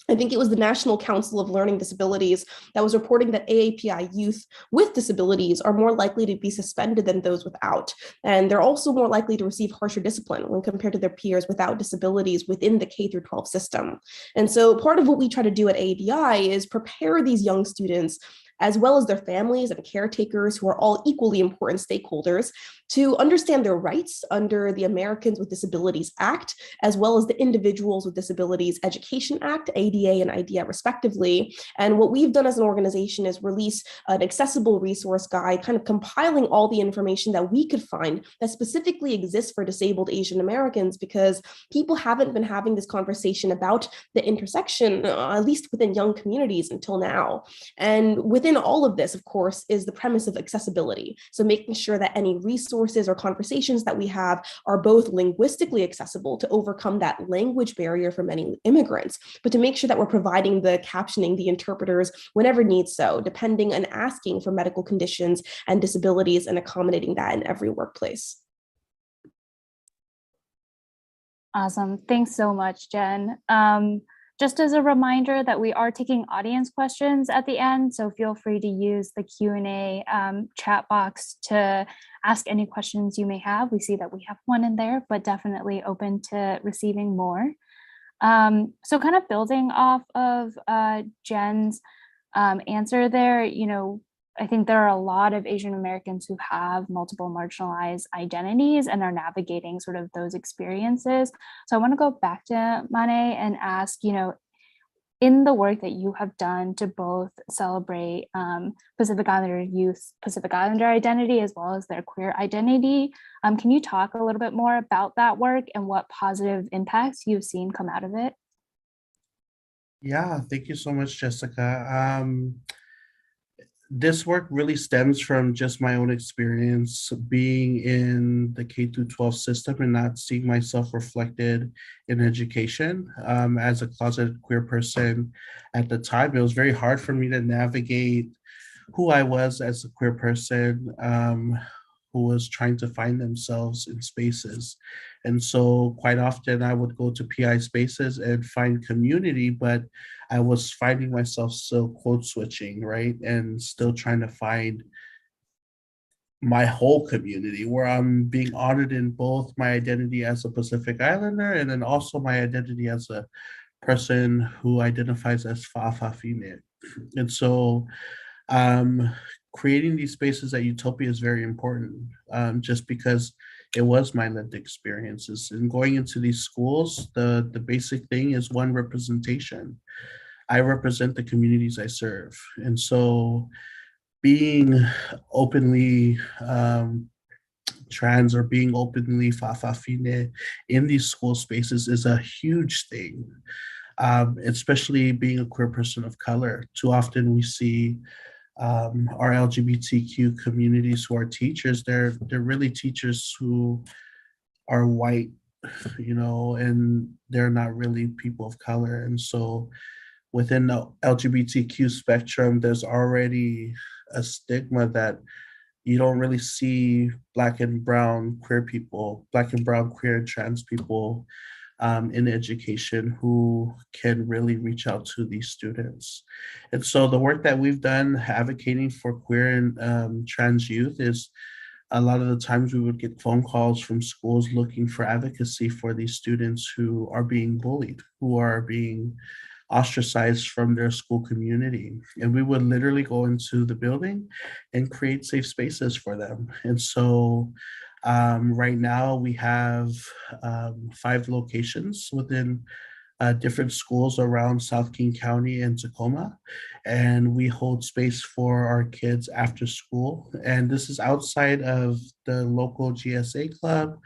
I think it was the National Council of Learning Disabilities that was reporting that AAPI youth with disabilities are more likely to be suspended than those without. And they're also more likely to receive harsher discipline when compared to their peers without disabilities within the K through 12 system. And so part of what we try to do at ADI is prepare these young students, as well as their families and caretakers, who are all equally important stakeholders, to understand their rights under the Americans with Disabilities Act, as well as the Individuals with Disabilities Education Act, ADA and IDEA respectively. And what we've done as an organization is release an accessible resource guide, kind of compiling all the information that we could find that specifically exists for disabled Asian Americans, because people haven't been having this conversation about the intersection, at least within young communities until now. And within all of this, of course, is the premise of accessibility. So making sure that any resources or conversations that we have are both linguistically accessible to overcome that language barrier for many immigrants, but to make sure that we're providing the captioning, the interpreters whenever needs so, depending and asking for medical conditions and disabilities and accommodating that in every workplace. Awesome. Thanks so much, Jen. Just as a reminder that we are taking audience questions at the end, so feel free to use the Q&A chat box to ask any questions you may have. We see that we have one in there, but definitely open to receiving more. So kind of building off of Jen's answer there, I think there are a lot of Asian Americans who have multiple marginalized identities and are navigating sort of those experiences. So I want to go back to Mane and ask, in the work that you have done to both celebrate Pacific Islander youth, Pacific Islander identity, as well as their queer identity, can you talk a little bit more about that work and what positive impacts you've seen come out of it? Yeah, thank you so much, Jessica. This work really stems from just my own experience being in the K-12 system and not seeing myself reflected in education. As a closeted queer person at the time, it was very hard for me to navigate who I was as a queer person who was trying to find themselves in spaces. And so quite often I would go to PI spaces and find community, but I was finding myself still code switching, right? And still trying to find my whole community, where I'm being honored in both my identity as a Pacific Islander and then also my identity as a person who identifies as Fa'afafine. And so creating these spaces at Utopia is very important, just because it was my lived experiences. And going into these schools, the basic thing is one, representation. I represent the communities I serve. And so being openly trans or being openly Fa'afafine in these school spaces is a huge thing, especially being a queer person of color. Too often we see our LGBTQ communities who are teachers, they're really teachers who are white, and they're not really people of color. And so within the LGBTQ spectrum, there's already a stigma that you don't really see Black and brown queer people, Black and brown queer and trans people in education who can really reach out to these students. And so the work that we've done advocating for queer and trans youth is a lot of the times we would get phone calls from schools looking for advocacy for these students who are being bullied, who are being ostracized from their school community. And we would literally go into the building and create safe spaces for them. And so right now we have 5 locations within different schools around South King County and Tacoma. And we hold space for our kids after school. And this is outside of the local GSA club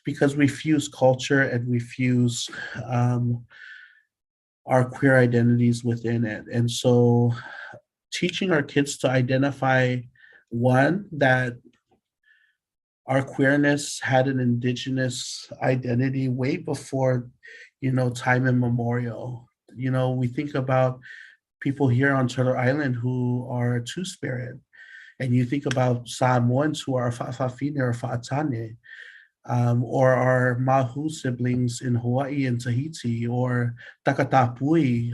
because we fuse culture and we fuse our queer identities within it. And so teaching our kids to identify, one, that our queerness had an indigenous identity way before, time immemorial. We think about people here on Turtle Island who are Two-Spirit, and you think about Samoans who are Fa'afafine or Fa'atane, or our Mahu siblings in Hawaii and Tahiti, or Takatapui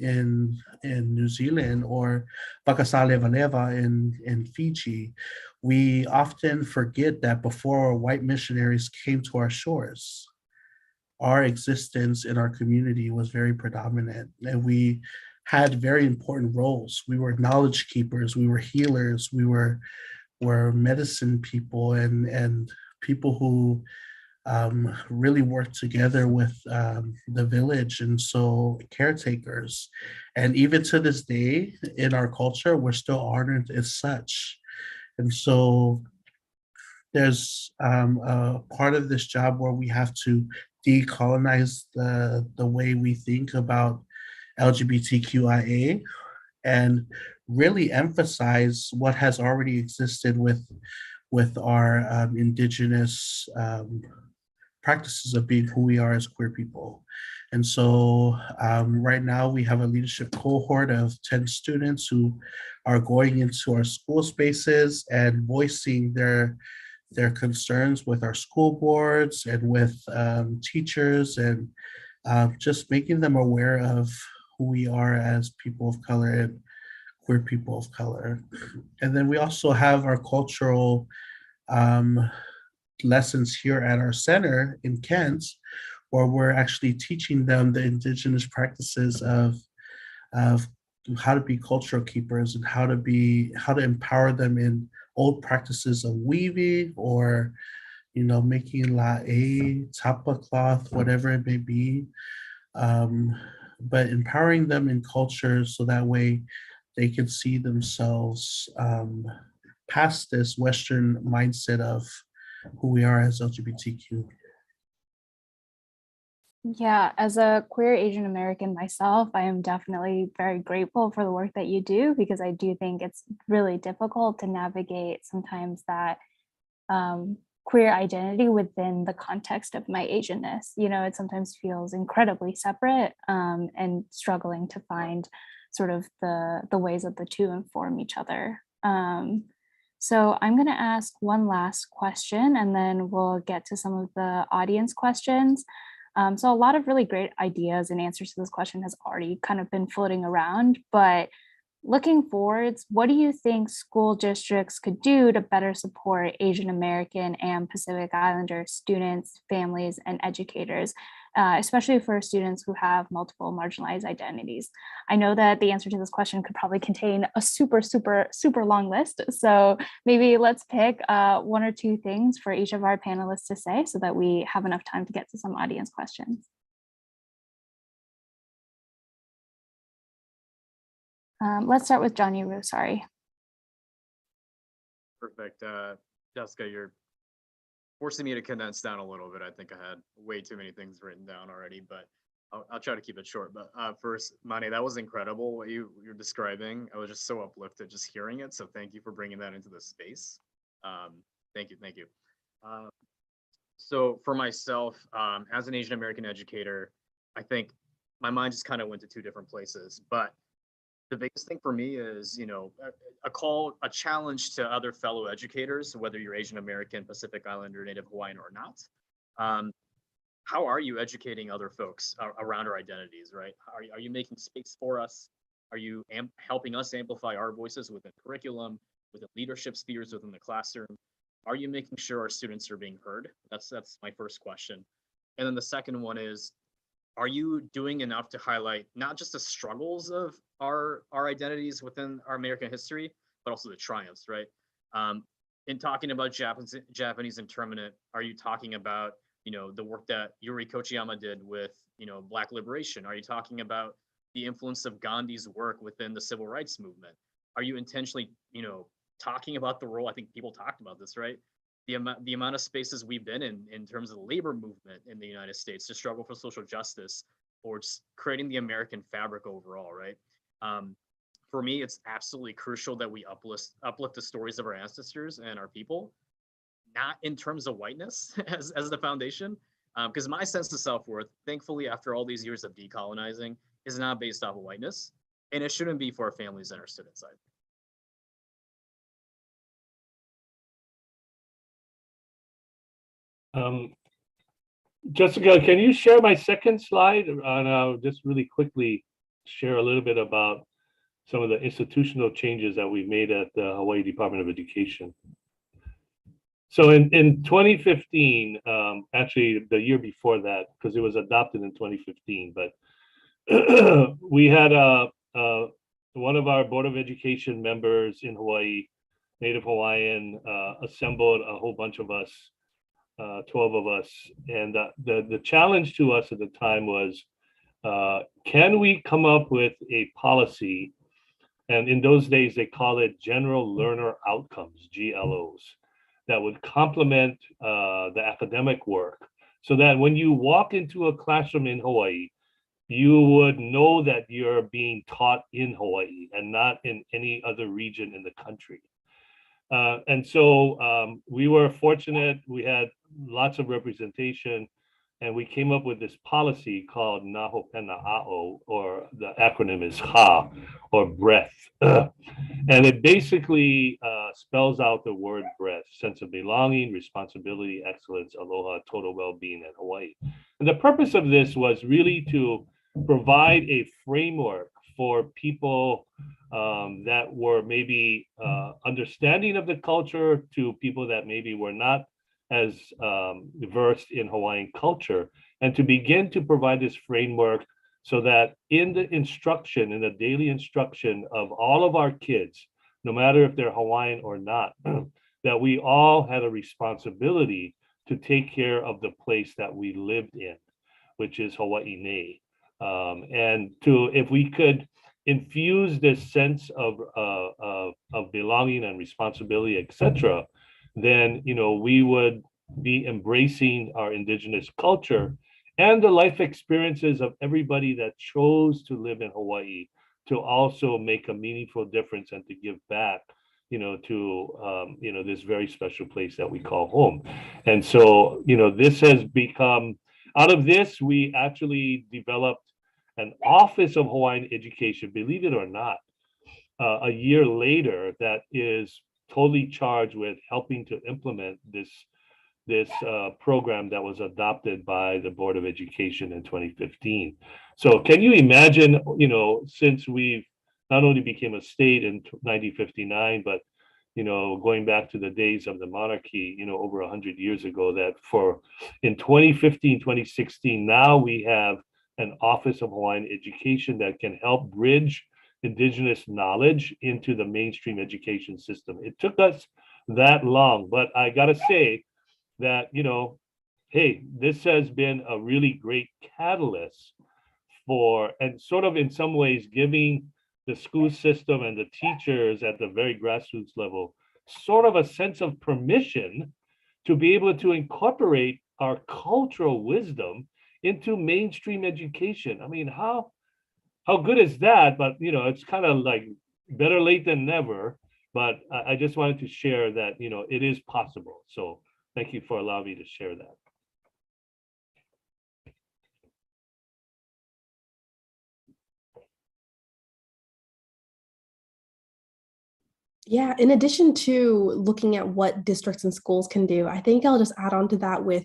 in New Zealand, or Whakasalewalewa in Fiji. We often forget that before white missionaries came to our shores, our existence in our community was very predominant, and we had very important roles. We were knowledge keepers, we were healers, we were medicine people, and people who really worked together with the village, and so caretakers. And even to this day in our culture, we're still honored as such. And so there's a part of this job where we have to decolonize the way we think about LGBTQIA and really emphasize what has already existed with our indigenous practices of being who we are as queer people. And so right now we have a leadership cohort of 10 students who are going into our school spaces and voicing their concerns with our school boards and with teachers, and just making them aware of who we are as people of color and queer people of color. And then we also have our cultural lessons here at our center in Kent, where we're actually teaching them the indigenous practices of how to be cultural keepers and how to empower them in old practices of weaving or making la'e, tapa cloth, whatever it may be, but empowering them in culture so that way they can see themselves past this Western mindset of who we are as LGBTQ. Yeah, as a queer Asian American myself, I am definitely very grateful for the work that you do, because I do think it's really difficult to navigate sometimes that queer identity within the context of my Asianness. It sometimes feels incredibly separate, and struggling to find sort of the ways that the two inform each other. So I'm going to ask one last question, and then we'll get to some of the audience questions. So a lot of really great ideas and answers to this question has already kind of been floating around, but looking forwards, what do you think school districts could do to better support Asian American and Pacific Islander students, families, and educators, especially for students who have multiple marginalized identities? I know that the answer to this question could probably contain a super, super, super long list. So maybe let's pick 1 or 2 things for each of our panelists to say so that we have enough time to get to some audience questions. Let's start with John Yu, sorry. Perfect. Jessica, you're forcing me to condense down a little bit. I think I had way too many things written down already, but I'll try to keep it short, but first, Mane, that was incredible what you're describing. I was just so uplifted just hearing it. So thank you for bringing that into the space. Thank you, thank you. So for myself, as an Asian American educator, I think my mind just kind of went to two different places. But the biggest thing for me is, you know, a challenge to other fellow educators, whether you're Asian American, Pacific Islander, Native Hawaiian or not. How are you educating other folks around our identities, right? Are you making space for us? Are you helping us amplify our voices within curriculum, within leadership spheres within the classroom? Are you making sure our students are being heard? That's my first question. And then the second one is, are you doing enough to highlight not just the struggles of our identities within our American history, but also the triumphs, right? In talking about Japanese internment, are you talking about, you know, the work that Yuri Kochiyama did with, you know, Black liberation? Are you talking about the influence of Gandhi's work within the civil rights movement? Are you intentionally, you know, talking about the role? I think people talked about this, right? The amount of spaces we've been in terms of the labor movement in the United States to struggle for social justice, or just creating the American fabric overall, right? For me, it's absolutely crucial that we uplift the stories of our ancestors and our people, not in terms of whiteness as the foundation, because my sense of self-worth, thankfully, after all these years of decolonizing, is not based off of whiteness, and it shouldn't be for our families and our students either. Jessica, can you share my second slide? And I'll just really quickly share a little bit about some of the institutional changes that we've made at the Hawaii Department of Education. So in 2015, actually the year before that, because it was adopted in 2015, but we had one of our Board of Education members in Hawaii, Native Hawaiian, assembled a whole bunch of us, 12 of us. And the challenge to us at the time was, can we come up with a policy? And in those days, they call it General Learner Outcomes, GLOs, that would complement the academic work, so that when you walk into a classroom in Hawaii, you would know that you're being taught in Hawaii and not in any other region in the country. And so we were fortunate, we had lots of representation, and we came up with this policy called Naho Pena'a'o, or the acronym is HA, or breath. And it basically spells out the word breath: sense of belonging, responsibility, excellence, aloha, total well-being in Hawaii. And the purpose of this was really to provide a framework for people that were maybe understanding of the culture, to people that maybe were not as versed in Hawaiian culture, and to begin to provide this framework so that in the instruction, in the daily instruction of all of our kids, no matter if they're Hawaiian or not, that we all had a responsibility to take care of the place that we lived in, which is Hawaii Nei. And if we could infuse this sense of belonging and responsibility, etc., then, you know, we would be embracing our indigenous culture and the life experiences of everybody that chose to live in Hawaii, to also make a meaningful difference and to give back, you know, to you know, this very special place that we call home. And so, you know, this has become, out of this, we actually developed an Office of Hawaiian Education, believe it or not, a year later, that is totally charged with helping to implement this program that was adopted by the Board of Education in 2015. So can you imagine, you know, since we've not only became a state in 1959, but, you know, going back to the days of the monarchy, you know, over 100 years ago, that in 2015, 2016, now we have an Office of Hawaiian Education that can help bridge indigenous knowledge into the mainstream education system. It took us that long, but I gotta say that, you know, hey, this has been a really great catalyst for, and sort of in some ways giving the school system and the teachers at the very grassroots level sort of a sense of permission to be able to incorporate our cultural wisdom into mainstream education. I mean, how good is that? But it's kind of like better late than never. But I just wanted to share that it is possible. So thank you for allowing me to share that. Yeah, in addition to looking at what districts and schools can do, I think I'll just add on to that with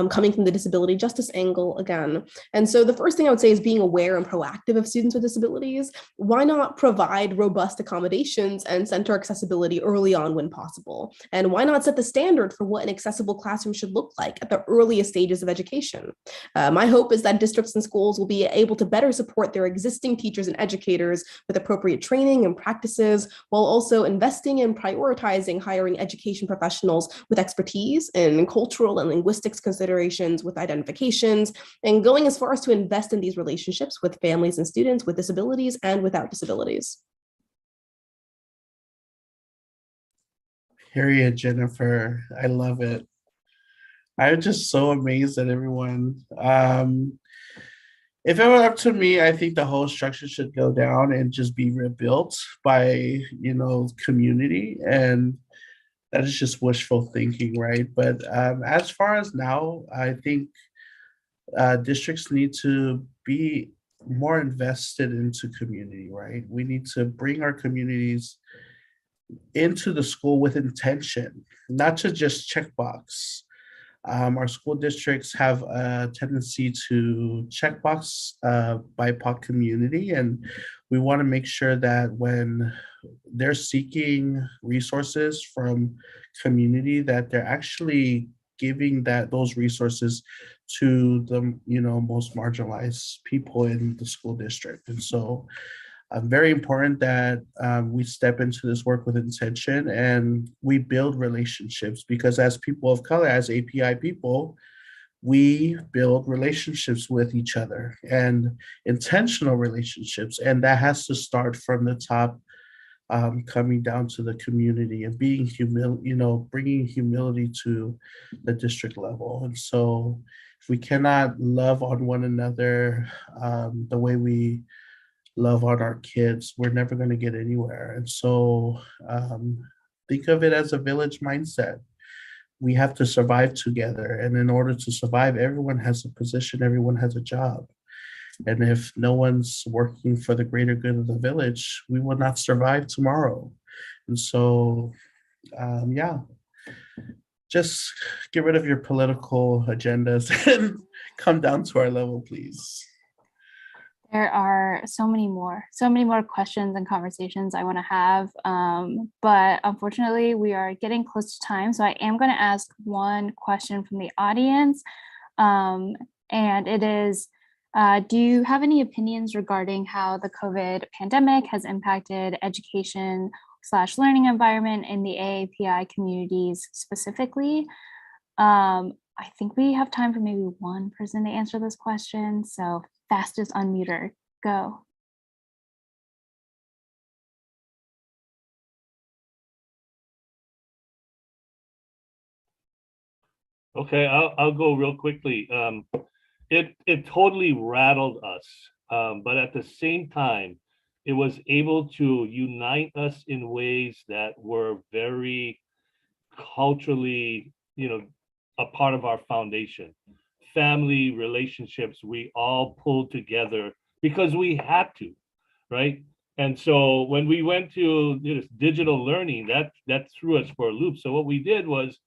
coming from the disability justice angle again. And so the first thing I would say is being aware and proactive of students with disabilities. Why not provide robust accommodations and center accessibility early on when possible? And why not set the standard for what an accessible classroom should look like at the earliest stages of education? My hope is that districts and schools will be able to better support their existing teachers and educators with appropriate training and practices, while also investing in prioritizing hiring education professionals with expertise in cultural and linguistics considerations with identifications, and going as far as to invest in these relationships with families and students with disabilities and without disabilities. Period, Jennifer. I love it. I'm just so amazed at everyone. If it were up to me, I think the whole structure should go down and just be rebuilt by, community. And that is just wishful thinking, right? But as far as now, I think districts need to be more invested into community, right? We need to bring our communities into the school with intention, not to just checkbox. Our school districts have a tendency to checkbox BIPOC community, and we want to make sure that when they're seeking resources from community, that they're actually giving those resources to the most marginalized people in the school district. And so very important that we step into this work with intention and we build relationships, because as people of color, as API people, we build relationships with each other and intentional relationships. And that has to start from the top, coming down to the community and being bringing humility to the district level. And so if we cannot love on one another the way we love on our kids, we're never going to get anywhere. And so think of it as a village mindset. We have to survive together. And in order to survive, everyone has a position, everyone has a job. And if no one's working for the greater good of the village, we will not survive tomorrow. And so, just get rid of your political agendas and come down to our level, please. There are so many more questions and conversations I want to have, but unfortunately we are getting close to time. So I am going to ask one question from the audience, and it is, do you have any opinions regarding how the COVID pandemic has impacted education / learning environment in the AAPI communities specifically? I think we have time for maybe one person to answer this question. So fastest unmuter, go. Okay, I'll go real quickly. It totally rattled us, but at the same time, it was able to unite us in ways that were very culturally, a part of our foundation. Family relationships, we all pulled together because we had to, right? And so when we went to digital learning, that threw us for a loop. So what we did was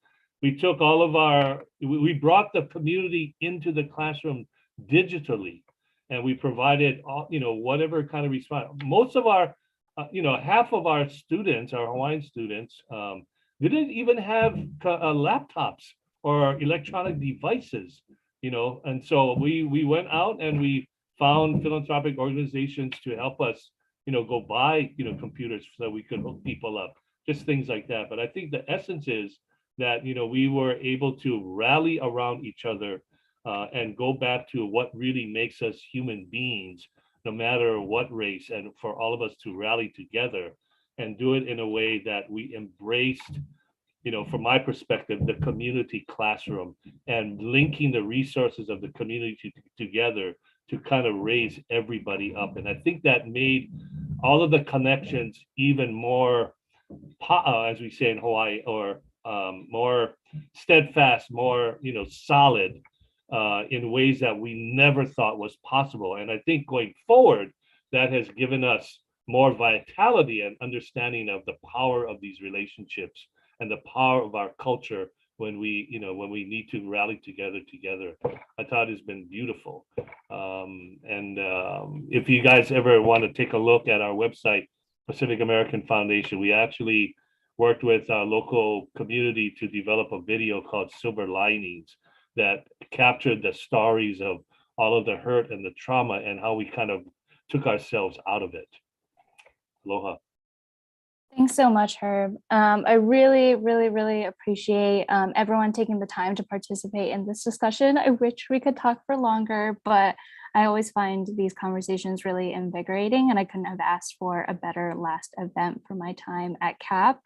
we took all of we brought the community into the classroom digitally, and we provided all, whatever kind of response. Most of our, half of our students, our Hawaiian students, didn't even have laptops or electronic devices, and so we went out and we found philanthropic organizations to help us, go buy, computers so we could hook people up, just things like that. But I think the essence is that, we were able to rally around each other and go back to what really makes us human beings, no matter what race, and for all of us to rally together and do it in a way that we embraced from my perspective, the community classroom and linking the resources of the community together to kind of raise everybody up. And I think that made all of the connections even more, as we say in Hawaii, or more steadfast, more, solid in ways that we never thought was possible. And I think going forward, that has given us more vitality and understanding of the power of these relationships and the power of our culture when we need to rally together. I thought it's been beautiful. If you guys ever want to take a look at our website, Pacific American Foundation, we actually worked with our local community to develop a video called Silver Linings that captured the stories of all of the hurt and the trauma and how we kind of took ourselves out of it. Aloha. Thanks so much, Herb. I really, really, really appreciate everyone taking the time to participate in this discussion. I wish we could talk for longer, but I always find these conversations really invigorating, and I couldn't have asked for a better last event for my time at CAP.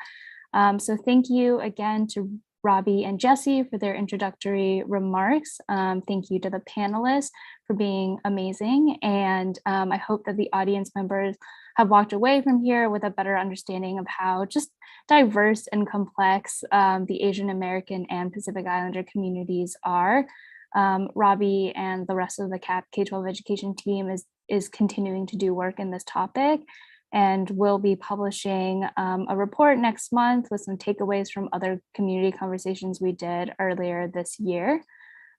So thank you again to Robbie and Jesse for their introductory remarks. Thank you to the panelists for being amazing. And I hope that the audience members have walked away from here with a better understanding of how just diverse and complex the Asian American and Pacific Islander communities are. Robbie and the rest of the CAP K-12 education team is continuing to do work in this topic, and we'll be publishing a report next month with some takeaways from other community conversations we did earlier this year.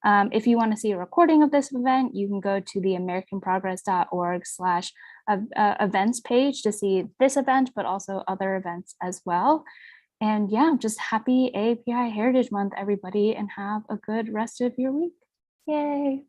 If you want to see a recording of this event, you can go to the americanprogress.org/events page to see this event, but also other events as well. And yeah, just happy API Heritage Month, everybody, and have a good rest of your week. Yay.